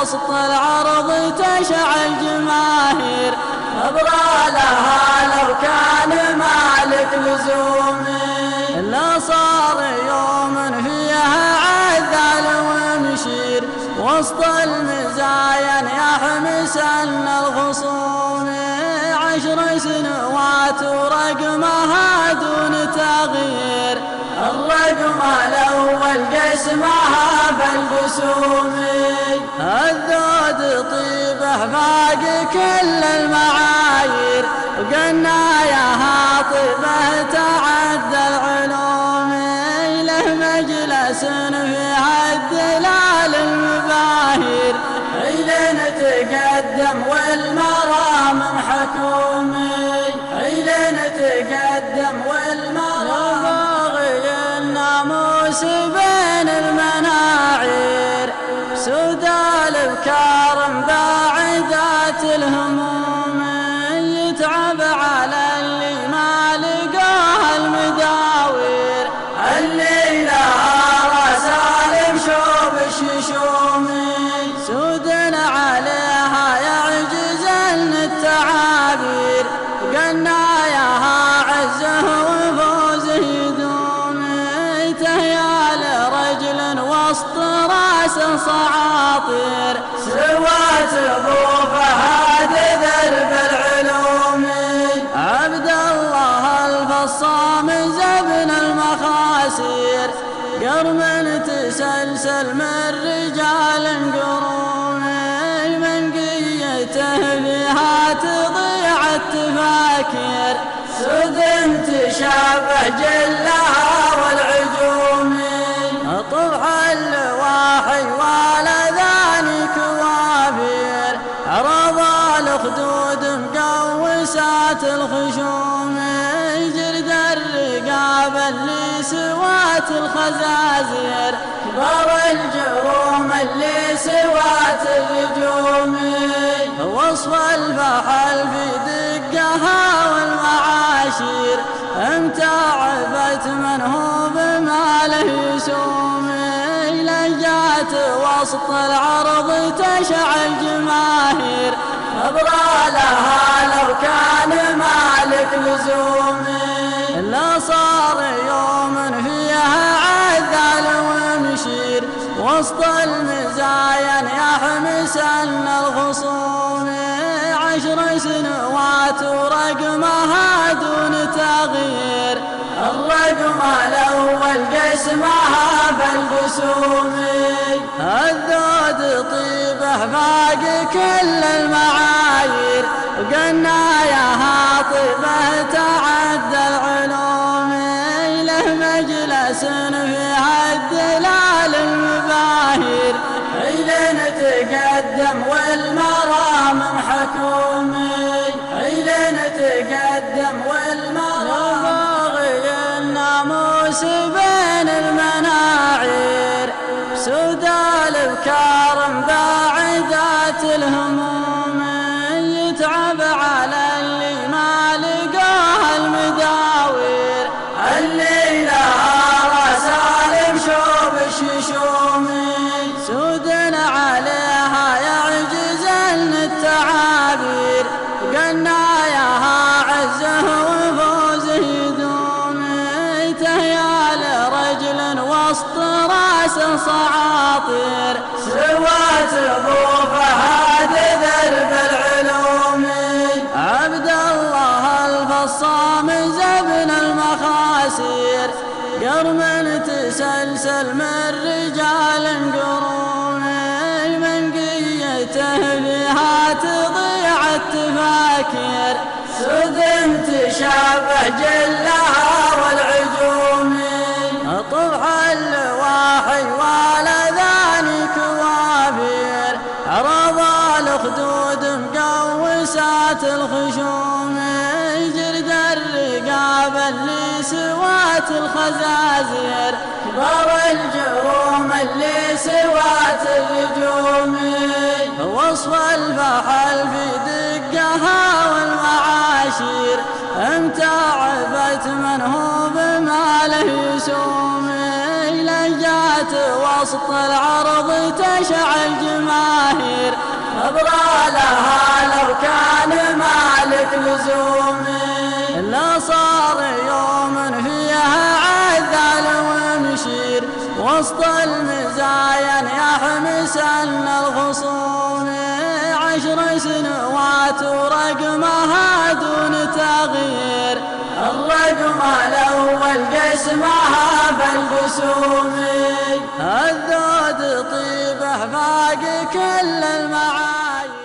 وسط العرض تشعل جماهير، نبرى لها لو كان مالك لزومي، لا صار يوم فيها عذال ومشير، وسط المزاين يحمس أن الخصوم، 10 سنوات ورقمها دون تغيير، الرقم الأول قسمها بالقسوم، الذود طيبه فاق كل المعايير، وقناياها طيبه تعدى العلوم، له مجلس فيها الدلال المباهير، حين نتقدم والمرام حكومي، حين نتقدم والمرام باغي الناموس بين المناعير، سود الابكار باعدات الهموم، يتعب على اللي ما لقاها المداوير، اللي لها رسالم شوب الششومي، سود عليها يعجز التعابير، قناياها عزه وفوزه يدومي، تهيا لرجل وسط راس صعاطير، سوات ابو فهد درب العلوم، عبد الله الفصام زبن المخاسير، قرم تسلسل من رجال قرومي، من قيته بها تضيع التفاكير، سد تشابه جلها والعجوم، طبع اللواحي والأذان كوافير، عرض الخدود مقوسات الخشوم، جرد الرقاب اللي سوات الخزازير، كبر الجروم اللي سوات النجوم، وصف الفحل في دقها والمعاشير، امتعبت من هو بماله يسوم، لجات وسط العرض تشعل جماهير، نبرى لها لو كان مالك لزومي، لا صار يوم فيها عذال ومشير، وسط المزاين يحمس أن الخصوم، 10 سنوات ورقمها دون تغيير، الرقم الأول قسمها بالقسوم، الذود طيبه فاق كل المعايير، وقناياها طيبه تعدى العلوم، له مجلس فيها الدلال المباهير، حين نتقدم والمرام حكومي، حين نتقدم والمرام باغي الناموس بين المناعير، سود الابكار باعدات الهموم، يتعب على اللي ما لقاها المداوير، اللي لها رسالم شوب الششومي، سود عليها يعجز التعابير، قناياها عزه وفوزه يدومي، تهيا لرجل وسط راس صعاطير، سوات ابو فهد درب العلوم، عبد الله الفصام زبن المخاسير، قرم تسلسل من رجال قرومي، من قيته بها تضيع التفاكير، سد تشابه جلها والعجوم، طبع اللواحي والأذان كوافير، عرض الخدود مقوسات الخشوم، جرد الرقاب اللي سوات الخزازير، كبر الجروم اللي سوات النجوم، وصف الفحل في دقها والمعاشير، امتعبت من هو بماله يسوم، لجات وسط العرض تشعل جماهير، نبرى لها لو كان مالك لزوم. إلا صار يوم فيها عذال ومشير، وسط المزايا يحمس أن الخصوم. 10 سنوات ورقمها دون تغيير، الرقم الأول قسمها بالقسوم. الذود طيبه باقي كل المعايير.